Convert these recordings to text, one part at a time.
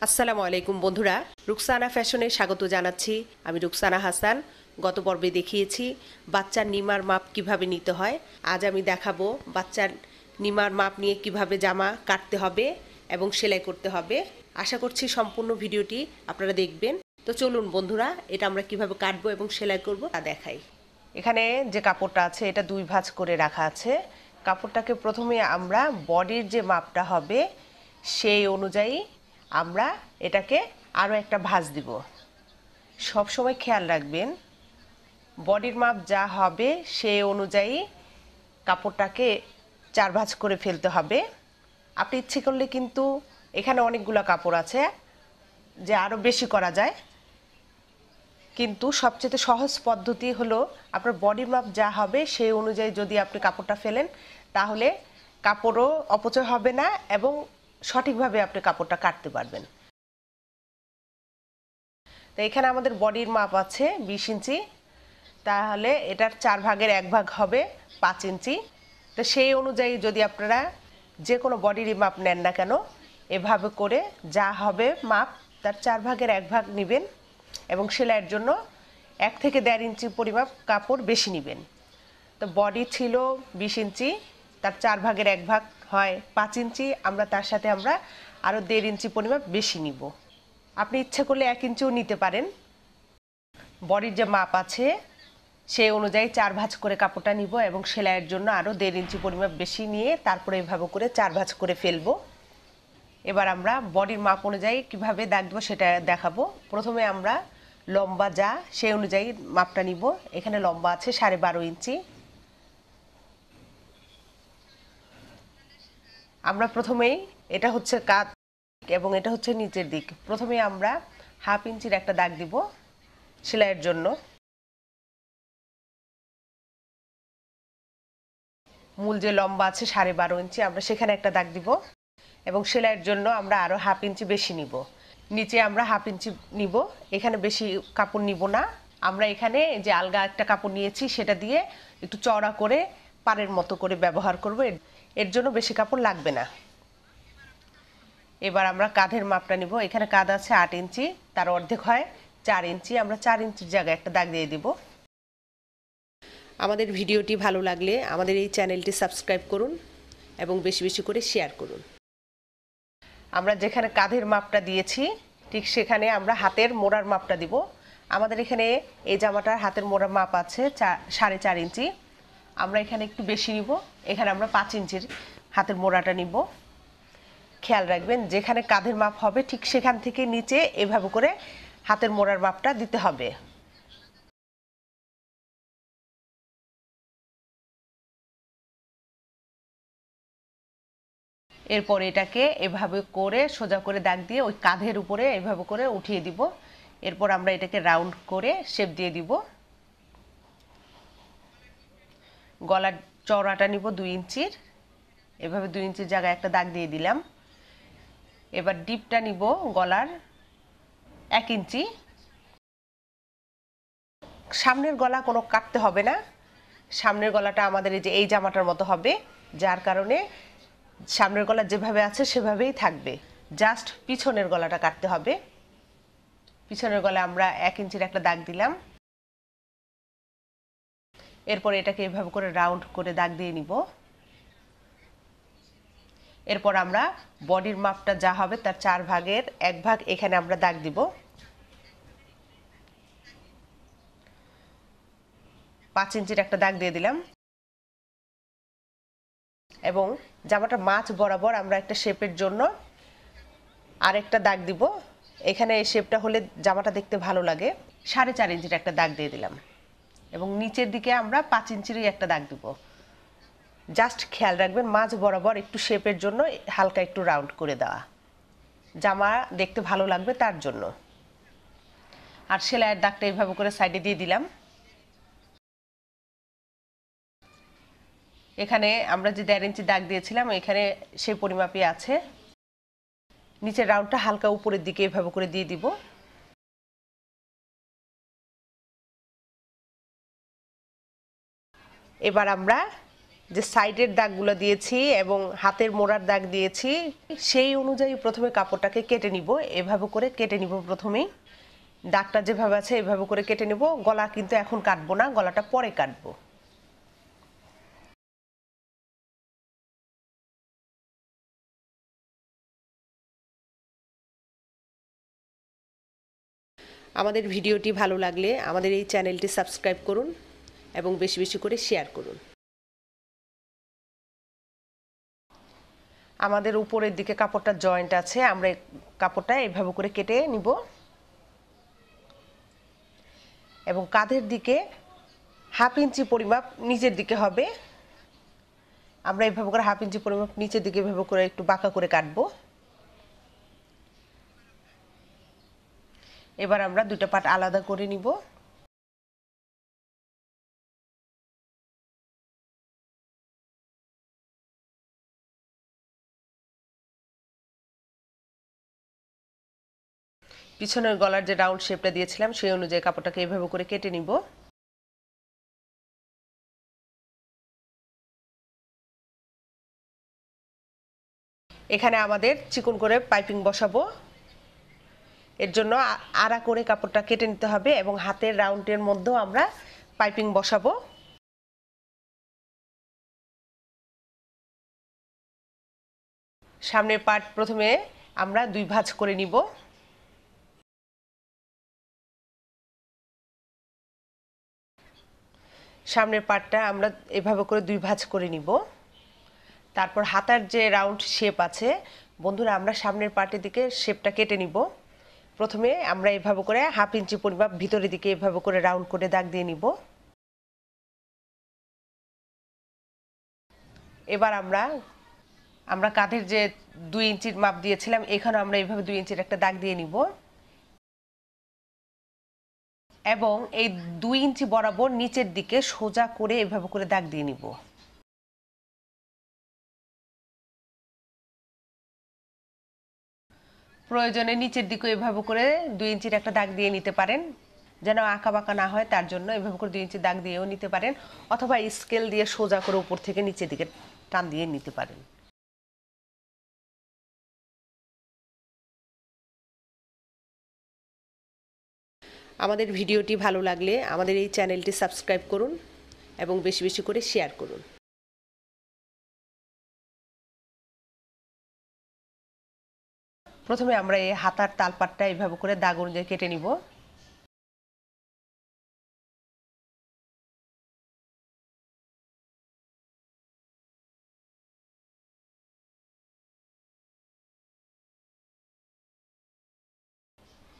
আসসালামু আলাইকুম বন্ধুরা, রুকসানা ফ্যাশনে স্বাগত জানাচ্ছি। আমি রুকসানা হাসান। গত পর্বে দেখিয়েছি বাচ্চার নিমার মাপ কিভাবে নিতে হয়। আজ আমি দেখাবো বাচ্চার নিমার মাপ নিয়ে কিভাবে জামা কাটতে হবে এবং সেলাই করতে হবে। আশা করছি সম্পূর্ণ ভিডিওটি আপনারা দেখবেন। তো চলুন বন্ধুরা, এটা আমরা কিভাবে কাটবো এবং সেলাই করব তা দেখাই। এখানে যে কাপড়টা আছে এটা দুই ভাঁজ করে রাখা আছে। কাপড়টাকে প্রথমে আমরা বডির যে মাপটা হবে সেই অনুযায়ী আমরা এটাকে আরও একটা ভাঁজ দিব। সব সময় খেয়াল রাখবেন বডির মাপ যা হবে সেই অনুযায়ী কাপড়টাকে চার ভাঁজ করে ফেলতে হবে। আপনি ইচ্ছে করলে কিন্তু এখানে অনেকগুলো কাপড় আছে যে আরও বেশি করা যায়, কিন্তু সবচেয়ে সহজ পদ্ধতি হলো আপনার বডির মাপ যা হবে সেই অনুযায়ী যদি আপনি কাপড়টা ফেলেন তাহলে কাপড়ও অপচয় হবে না এবং সঠিকভাবে আপনি কাপড়টা কাটতে পারবেন। তো এখানে আমাদের বডির মাপ আছে 20 ইঞ্চি, তাহলে এটার 4 ভাগের 1 ভাগ হবে 5 ইঞ্চি। তো সেই অনুযায়ী যদি আপনারা যে কোনো বডির মাপ নেন না কেন এভাবে করে যা হবে মাপ তার 4 ভাগের 1 ভাগ নেবেন এবং সেলাইয়ের জন্য 1 থেকে 1.5 ইঞ্চি পরিমাপ কাপড় বেশি নেবেন। তো বডি ছিল 20 ইঞ্চি, তার 4 ভাগের 1 ভাগ হয় 5 ইঞ্চি, আমরা তার সাথে আমরা আরও 1.5 ইঞ্চি পরিমাপ বেশি নিব। আপনি ইচ্ছে করলে 1 ইঞ্চিও নিতে পারেন। বডির যে মাপ আছে সেই অনুযায়ী 4 ভাঁজ করে কাপড়টা নিব এবং সেলাইয়ের জন্য আরও 1.5 ইঞ্চি পরিমাপ বেশি নিয়ে তারপরে এভাবে করে 4 ভাঁজ করে ফেলবো। এবার আমরা বডির মাপ অনুযায়ী কিভাবে দাগ দেবো সেটা দেখাবো। প্রথমে আমরা লম্বা যা সেই অনুযায়ী মাপটা নিব। এখানে লম্বা আছে 12.5 ইঞ্চি। আমরা প্রথমেই এটা হচ্ছে কাঁধ এবং এটা হচ্ছে নিচের দিক। প্রথমে আমরা 1/2 ইঞ্চির একটা দাগ দিব সেলাইয়ের জন্য। মূল যে লম্বা আছে 12.5 ইঞ্চি আমরা সেখানে একটা দাগ দিব এবং সেলাইয়ের জন্য আমরা আরও 1/2 ইঞ্চি বেশি নিব। নিচে আমরা 1/2 ইঞ্চি নিব, এখানে বেশি কাপড় নিব না। আমরা এখানে যে আলগা একটা কাপড় নিয়েছি সেটা দিয়ে একটু চওড়া করে পাড়ের মতো করে ব্যবহার করব, এর জন্য বেশি কাপড় লাগবে না। এবার আমরা কাঁধের মাপটা নিব। এখানে কাঁধ আছে 8 ইঞ্চি, তার অর্ধেক হয় 4 ইঞ্চি। আমরা 4 ইঞ্চির জায়গায় একটা দাগ দিয়ে দিব। আমাদের ভিডিওটি ভালো লাগলে আমাদের এই চ্যানেলটি সাবস্ক্রাইব করুন এবং বেশি বেশি করে শেয়ার করুন। আমরা যেখানে কাঁধের মাপটা দিয়েছি ঠিক সেখানে আমরা হাতের মোড়ার মাপটা দিব। আমাদের এখানে এই জামাটার হাতের মোড়ার মাপ আছে 4.5 ইঞ্চি। আমরা এখানে একটু বেশি নিব, এখানে আমরা 5 ইঞ্চির হাতের মোড়াটা নিব। খেয়াল রাখবেন যেখানে কাঁধের মাপ হবে ঠিক সেখান থেকে নিচে এভাবে করে হাতের মোড়ার মাপটা দিতে হবে। এরপর এটাকে এভাবে করে সোজা করে দাগ দিয়ে ওই কাঁধের উপরে এভাবে করে উঠিয়ে দিব। এরপর আমরা এটাকে রাউন্ড করে শেপ দিয়ে দিব। গলার চওড়াটা নিব 2 ইঞ্চির, এভাবে 2 ইঞ্চির জায়গায় একটা দাগ দিয়ে দিলাম। এবার ডিপটা নিব গলার 1 ইঞ্চি। সামনের গলা কোনো কাটতে হবে না, সামনের গলাটা আমাদের এই জামাটার মতো হবে, যার কারণে সামনের গলা যেভাবে আছে সেভাবেই থাকবে। জাস্ট পিছনের গলাটা কাটতে হবে। পিছনের গলায় আমরা 1 ইঞ্চির একটা দাগ দিলাম। এরপর এটাকে এভাবে করে রাউন্ড করে দাগ দিয়ে নিব। এরপর আমরা বডির মাপটা যা হবে তার 4 ভাগের 1 ভাগ এখানে আমরা দাগ দিব। 5 ইঞ্চির একটা দাগ দিয়ে দিলাম এবং জামাটা মাঝ বরাবর আমরা একটা শেপের জন্য আরেকটা দাগ দিব। এখানে এই শেপটা হলে জামাটা দেখতে ভালো লাগে। 4.5 ইঞ্চির একটা দাগ দিয়ে দিলাম এবং নিচের দিকে আমরা 5 ইঞ্চিরই একটা দাগ দিব। জাস্ট খেয়াল রাখবেন মাঝ বরাবর একটু শেপের জন্য হালকা একটু রাউন্ড করে দেওয়া, জামা দেখতে ভালো লাগবে তার জন্য। আর সেলাইয়ের দাগটা এইভাবে করে সাইডে দিয়ে দিলাম। এখানে আমরা যে 1.5 ইঞ্চি দাগ দিয়েছিলাম এখানে সেই পরিমাপই আছে। নিচের রাউন্ডটা হালকা উপরের দিকে এভাবে করে দিয়ে দিব। এবার আমরা যে সাইডের দাগগুলো দিয়েছি এবং হাতের মোড়ার দাগ দিয়েছি সেই অনুযায়ী প্রথমে কাপড়টাকে কেটে নিব। এভাবে করে কেটে নিব। প্রথমেই দাগটা যেভাবে আছে এভাবে করে কেটে নিব। গলা কিন্তু এখন কাটবো না, গলাটা পরে কাটবো। আমাদের ভিডিওটি ভালো লাগলে আমাদের এই চ্যানেলটি সাবস্ক্রাইব করুন এবং বেশি বেশি করে শেয়ার করুন। আমাদের উপরের দিকে কাপড়টা জয়েন্ট আছে, আমরা কাপড়টা এভাবে করে কেটে নিব এবং কাঁধের দিকে 1/2 ইঞ্চি পরিমাপ নিচের দিকে হবে। আমরা এভাবে করে 1/2 ইঞ্চি পরিমাপ নিচের দিকে এভাবে করে একটু বাঁকা করে কাটবো। এবার আমরা দুটো পার্ট আলাদা করে নিব। পিছনের গলার যে রাউন্ড শেপটা দিয়েছিলাম সেই অনুযায়ী কাপড়টাকে এভাবে করে কেটে নিব। এখানে আমাদের চিকন করে পাইপিং বসাবো। এর জন্য আড়া করে কাপড়টা কেটে নিতে হবে এবং হাতের রাউন্ডের মধ্যেও আমরা পাইপিং বসাবো। সামনের পার্ট প্রথমে আমরা 2 ভাঁজ করে নিব। সামনের পার্টটা আমরা এভাবে করে 2 ভাঁজ করে নিব। তারপর হাতার যে রাউন্ড শেপ আছে বন্ধুরা, আমরা সামনের পার্টের দিকে শেপটা কেটে নিব। প্রথমে আমরা এভাবে করে 1/2 ইঞ্চি পরিমাপ ভিতরের দিকে এভাবে করে রাউন্ড করে দাগ দিয়ে নিব। এবার আমরা কাঁধের যে 2 ইঞ্চির মাপ দিয়েছিলাম এখানে আমরা এইভাবে 2 ইঞ্চির একটা দাগ দিয়ে নিব এবং এই 2 ইঞ্চি বরাবর নিচের দিকে সোজা করে এভাবে করে দাগ দিয়ে নিব। প্রয়োজনে নিচের দিকে এভাবে করে 2 ইঞ্চির একটা দাগ দিয়ে নিতে পারেন, যেন আঁকা বাঁকা না হয় তার জন্য এভাবে করে 2 ইঞ্চি দাগ দিয়েও নিতে পারেন, অথবা স্কেল দিয়ে সোজা করে উপর থেকে নিচের দিকে টান দিয়ে নিতে পারেন। আমাদের ভিডিওটি ভালো লাগলে আমাদের এই চ্যানেলটি সাবস্ক্রাইব করুন এবং বেশি বেশি করে শেয়ার করুন। প্রথমে আমরা এই হাতার তালপাটটা এইভাবে করে দাগ অনুযায়ী কেটে নিব।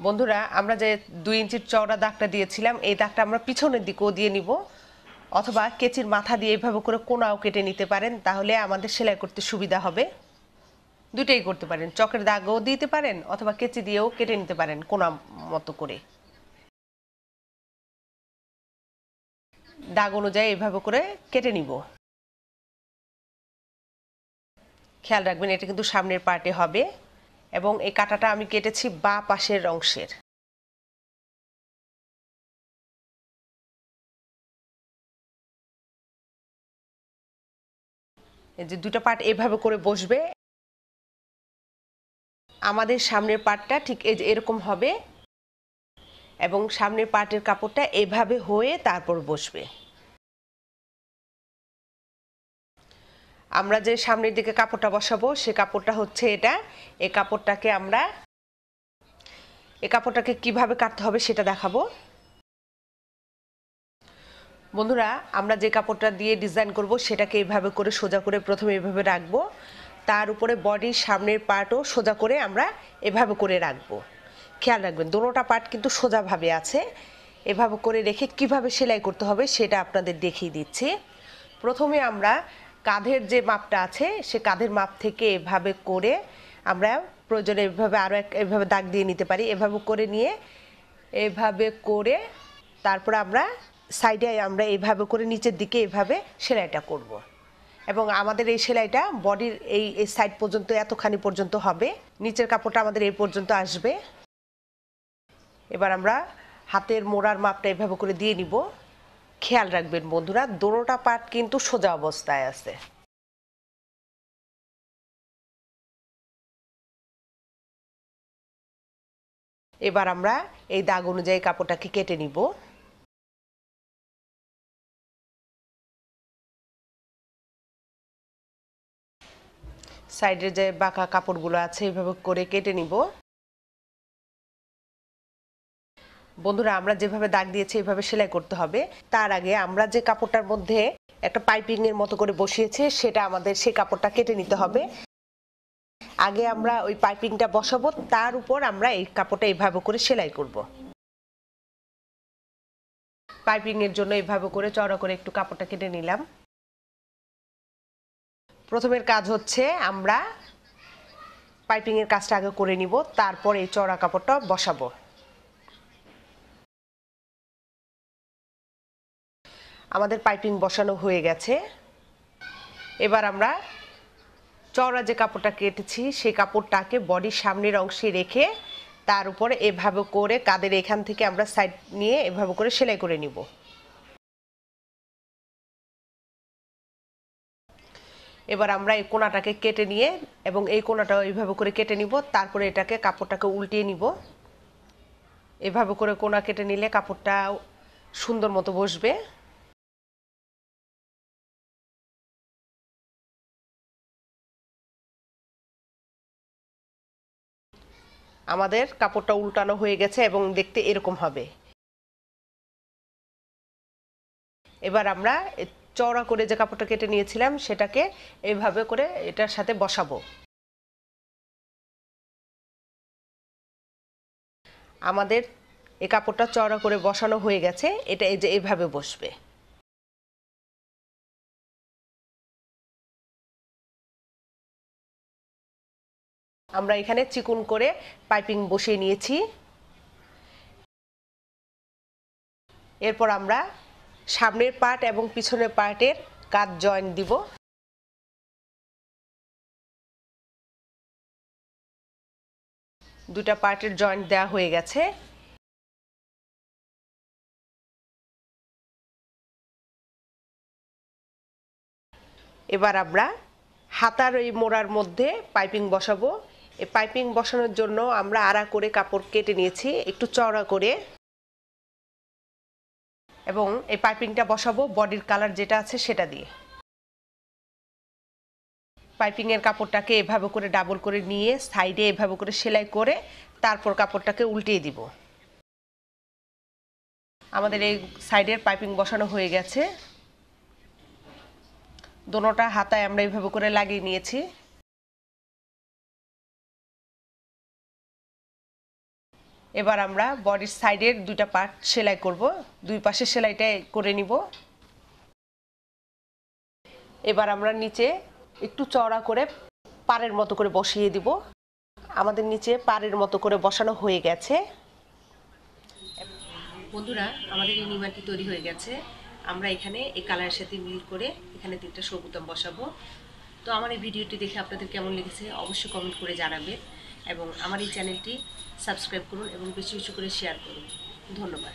বন্ধুরা, আমরা যে 2 ইঞ্চির চওড়া দাগটা দিয়েছিলাম এই দাগটা আমরা পিছনের দিকেও দিয়ে নিব, অথবা কেচির মাথা দিয়ে এইভাবে করে কোনাও কেটে নিতে পারেন, তাহলে আমাদের সেলাই করতে সুবিধা হবে। দুটেই করতে পারেন, চকের দাগও দিতে পারেন অথবা কেচি দিয়েও কেটে নিতে পারেন কোনা মতো করে। দাগ অনুযায়ী এভাবে করে কেটে নিব। খেয়াল রাখবেন এটা কিন্তু সামনের পার্টে হবে এবং এই কাটাটা আমি কেটেছি বাঁ পাশের অংশের। এই যে দুটো পার্ট এভাবে করে বসবে। আমাদের সামনের পার্টটা ঠিক এই যে এরকম হবে এবং সামনের পার্টের কাপড়টা এভাবে হয়ে তারপর বসবে। আমরা যে সামনের দিকে কাপড়টা বসাবো সে কাপড়টা হচ্ছে এটা। এই কাপড়টাকে কিভাবে কাটতে হবে সেটা দেখাবো। বন্ধুরা, আমরা যে কাপড়টা দিয়ে ডিজাইন করব সেটাকে এইভাবে করে সোজা করে প্রথমে এভাবে রাখবো, তার উপরে বডির সামনের পার্টও সোজা করে আমরা এভাবে করে রাখবো। খেয়াল রাখবেন দোনোটা পার্ট কিন্তু সোজাভাবে আছে। এভাবে করে রেখে কিভাবে সেলাই করতে হবে সেটা আপনাদের দেখিয়ে দিচ্ছি। প্রথমে আমরা কাঁধের যে মাপটা আছে সে কাঁধের মাপ থেকে এভাবে করে আমরা প্রয়োজনে এভাবে আরও এভাবে দাগ দিয়ে নিতে পারি। এভাবে করে নিয়ে এভাবে করে তারপর আমরা সাইডে আমরা এইভাবে করে নিচের দিকে এভাবে সেলাইটা করব এবং আমাদের এই সেলাইটা বডির এই সাইড পর্যন্ত এতখানি পর্যন্ত হবে, নিচের কাপড়টা আমাদের এই পর্যন্ত আসবে। এবার আমরা হাতের মোড়ার মাপটা এভাবে করে দিয়ে নিব। খেয়াল রাখবেন বন্ধুরা, দোনোটা পার্ট কিন্তু সোজা অবস্থায় আছে। এবার আমরা এই দাগ অনুযায়ী কাপড়টাকে কেটে নিব। সাইডের যে বাঁকা কাপড়গুলো আছে এইভাবে করে কেটে নিব। বন্ধুরা, আমরা যেভাবে দাগ দিয়েছি এইভাবে সেলাই করতে হবে। তার আগে আমরা যে কাপড়টার মধ্যে একটা পাইপিং এর মতো করে বসিয়েছি সেটা আমাদের সেই কাপড়টা কেটে নিতে হবে। আগে আমরা ওই পাইপিংটা বসাবো, তার উপর আমরা এই কাপড়টা এইভাবে করে সেলাই করব। পাইপিং এর জন্য এইভাবে করে চওড়া করে একটু কাপড়টা কেটে নিলাম। প্রথমের কাজ হচ্ছে আমরা পাইপিং এর কাজটা আগে করে নিব, তারপর এই চওড়া কাপড়টা বসাবো। আমাদের পাইপিং বসানো হয়ে গেছে। এবার আমরা চওড়া যে কাপড়টা কেটেছি সেই কাপড়টাকে বডির সামনের অংশে রেখে তার উপরে এভাবে করে কাঁধের এখান থেকে আমরা সাইড নিয়ে এভাবে করে সেলাই করে নিব। এবার আমরা এই কোণাটাকে কেটে নিয়ে এবং এই কোণাটাও এইভাবে করে কেটে নিব, তারপরে এটাকে কাপড়টাকে উল্টিয়ে নিব। এভাবে করে কোণা কেটে নিলে কাপড়টা সুন্দর মতো বসবে। আমাদের কাপড়টা উল্টানো হয়ে গেছে এবং দেখতে এরকম হবে। এবার আমরা চওড়া করে যে কাপড়টা কেটে নিয়েছিলাম সেটাকে এইভাবে করে এটার সাথে বসাবো। আমাদের এই কাপড়টা চওড়া করে বসানো হয়ে গেছে। এটা এই যে এইভাবে বসবে। আমরা এখানে চিকন করে পাইপিং বসিয়ে নিয়েছি। এরপর আমরা সামনের পার্ট এবং পিছনের পার্টের কাঁধ জয়েন্ট দিব। দুটা পার্টের জয়েন্ট দেওয়া হয়ে গেছে। এবার আমরা হাতার এই মোড়ার মধ্যে পাইপিং বসাবো। এই পাইপিং বসানোর জন্য আমরা আড়া করে কাপড় কেটে নিয়েছি একটু চওড়া করে, এবং এই পাইপিংটা বসাবো বডির কালার যেটা আছে সেটা দিয়ে। পাইপিং এর কাপড়টাকে এভাবে করে ডাবল করে নিয়ে সাইডে এভাবে করে সেলাই করে তারপর কাপড়টাকে উল্টিয়ে দিব। আমাদের এই সাইডের পাইপিং বসানো হয়ে গেছে। দোনোটা হাতায় আমরা এইভাবে করে লাগিয়ে নিয়েছি। এবার আমরা বডির সাইডের দুইটা পার্ট সেলাই করব। দুই পাশে সেলাইটা করে নিব। এবার আমরা নিচে একটু চওড়া করে পাড়ের মতো করে বসিয়ে দিব। আমাদের নিচে পাড়ের মতো করে বসানো হয়ে গেছে। বন্ধুরা, আমাদের এই নিমাটি তৈরি হয়ে গেছে। আমরা এখানে এই কালারের সাথে মিল করে এখানে 3টা শো বুতাম বসাবো। তো আমার এই ভিডিওটি দেখে আপনাদের কেমন লেগেছে অবশ্যই কমেন্ট করে জানাবেন, এবং আমার এই চ্যানেলটি সাবস্ক্রাইব করুন এবং বেশি বেশি করে শেয়ার করুন। ধন্যবাদ।